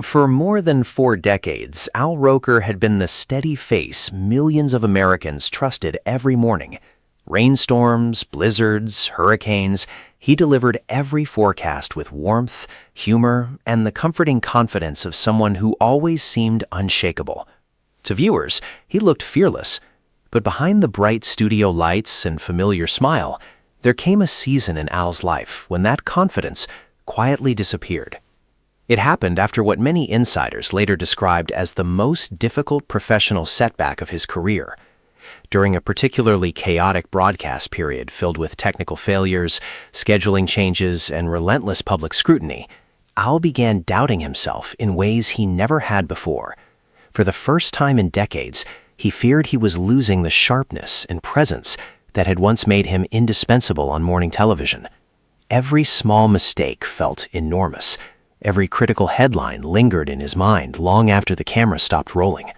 For more than 4 decades, Al Roker had been the steady face millions of Americans trusted every morning. Rainstorms, blizzards, hurricanes, he delivered every forecast with warmth, humor, and the comforting confidence of someone who always seemed unshakable. To viewers, he looked fearless, but behind the bright studio lights and familiar smile, there came a season in Al's life when that confidence quietly disappeared. It happened after what many insiders later described as the most difficult professional setback of his career. During a particularly chaotic broadcast period filled with technical failures, scheduling changes, and relentless public scrutiny, Al began doubting himself in ways he never had before. For the first time in decades, he feared he was losing the sharpness and presence that had once made him indispensable on morning television. Every small mistake felt enormous. Every critical headline lingered in his mind long after the camera stopped rolling.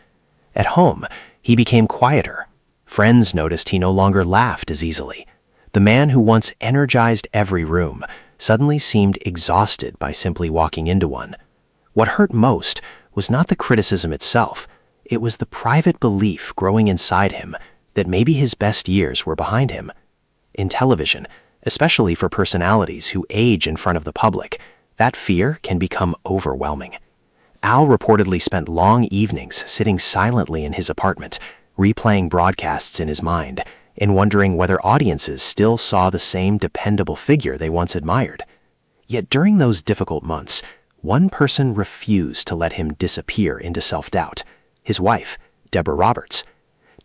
At home, he became quieter. Friends noticed he no longer laughed as easily. The man who once energized every room suddenly seemed exhausted by simply walking into one. What hurt most was not the criticism itself. It was the private belief growing inside him that maybe his best years were behind him. In television, especially for personalities who age in front of the public, that fear can become overwhelming. Al reportedly spent long evenings sitting silently in his apartment, replaying broadcasts in his mind, and wondering whether audiences still saw the same dependable figure they once admired. Yet during those difficult months, one person refused to let him disappear into self-doubt: his wife, Deborah Roberts.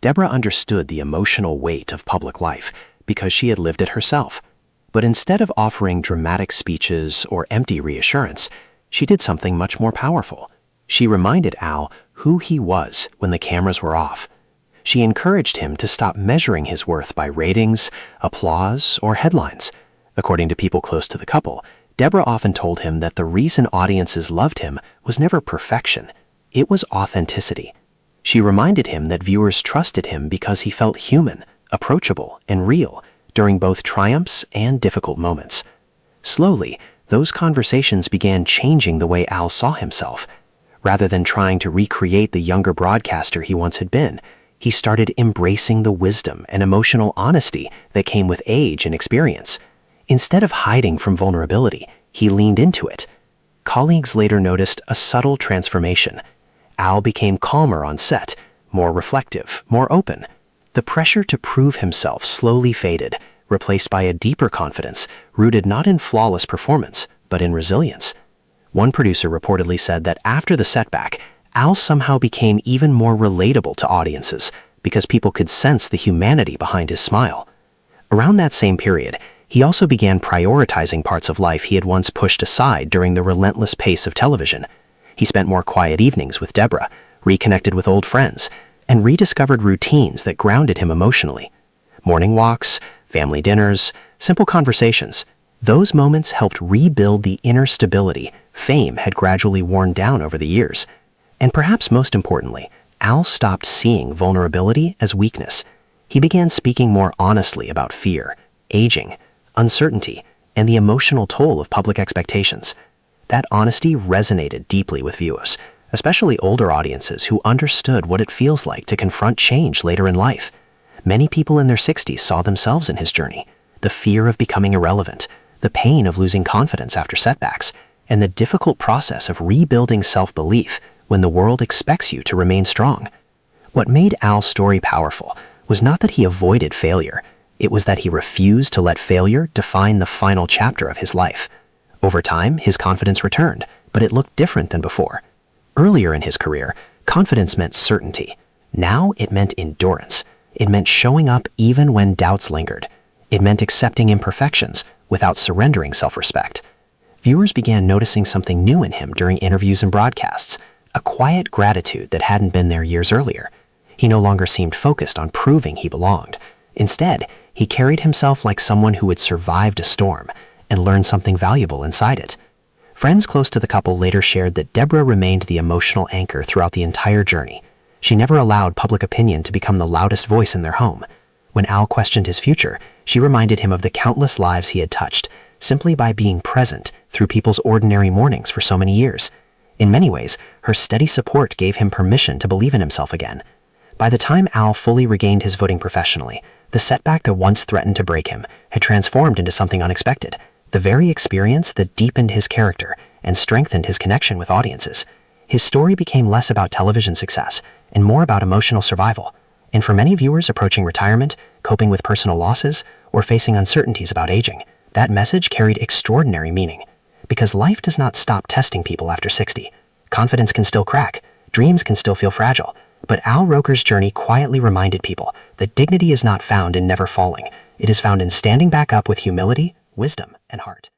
Deborah understood the emotional weight of public life because she had lived it herself. But instead of offering dramatic speeches or empty reassurance, she did something much more powerful. She reminded Al who he was when the cameras were off. She encouraged him to stop measuring his worth by ratings, applause, or headlines. According to people close to the couple, Deborah often told him that the reason audiences loved him was never perfection. It was authenticity. She reminded him that viewers trusted him because he felt human, approachable, and real during both triumphs and difficult moments. Slowly, those conversations began changing the way Al saw himself. Rather than trying to recreate the younger broadcaster he once had been, he started embracing the wisdom and emotional honesty that came with age and experience. Instead of hiding from vulnerability, he leaned into it. Colleagues later noticed a subtle transformation. Al became calmer on set, more reflective, more open. The pressure to prove himself slowly faded, replaced by a deeper confidence rooted not in flawless performance, but in resilience. One producer reportedly said that after the setback, Al somehow became even more relatable to audiences because people could sense the humanity behind his smile. Around that same period, he also began prioritizing parts of life he had once pushed aside during the relentless pace of television. He spent more quiet evenings with Deborah, reconnected with old friends, and rediscovered routines that grounded him emotionally. Morning walks, family dinners, simple conversations. Those moments helped rebuild the inner stability fame had gradually worn down over the years. And perhaps most importantly, Al stopped seeing vulnerability as weakness. He began speaking more honestly about fear, aging, uncertainty, and the emotional toll of public expectations. That honesty resonated deeply with viewers, especially older audiences who understood what it feels like to confront change later in life. Many people in their 60s saw themselves in his journey: the fear of becoming irrelevant, the pain of losing confidence after setbacks, and the difficult process of rebuilding self-belief when the world expects you to remain strong. What made Al's story powerful was not that he avoided failure, it was that he refused to let failure define the final chapter of his life. Over time, his confidence returned, but it looked different than before. Earlier in his career, confidence meant certainty. Now it meant endurance. It meant showing up even when doubts lingered. It meant accepting imperfections without surrendering self-respect. Viewers began noticing something new in him during interviews and broadcasts, a quiet gratitude that hadn't been there years earlier. He no longer seemed focused on proving he belonged. Instead, he carried himself like someone who had survived a storm and learned something valuable inside it. Friends close to the couple later shared that Deborah remained the emotional anchor throughout the entire journey. She never allowed public opinion to become the loudest voice in their home. When Al questioned his future, she reminded him of the countless lives he had touched, simply by being present through people's ordinary mornings for so many years. In many ways, her steady support gave him permission to believe in himself again. By the time Al fully regained his footing professionally, the setback that once threatened to break him had transformed into something unexpected, the very experience that deepened his character and strengthened his connection with audiences. His story became less about television success and more about emotional survival. And for many viewers approaching retirement, coping with personal losses, or facing uncertainties about aging, that message carried extraordinary meaning. Because life does not stop testing people after 60. Confidence can still crack, dreams can still feel fragile, but Al Roker's journey quietly reminded people that dignity is not found in never falling. It is found in standing back up with humility, wisdom, and heart.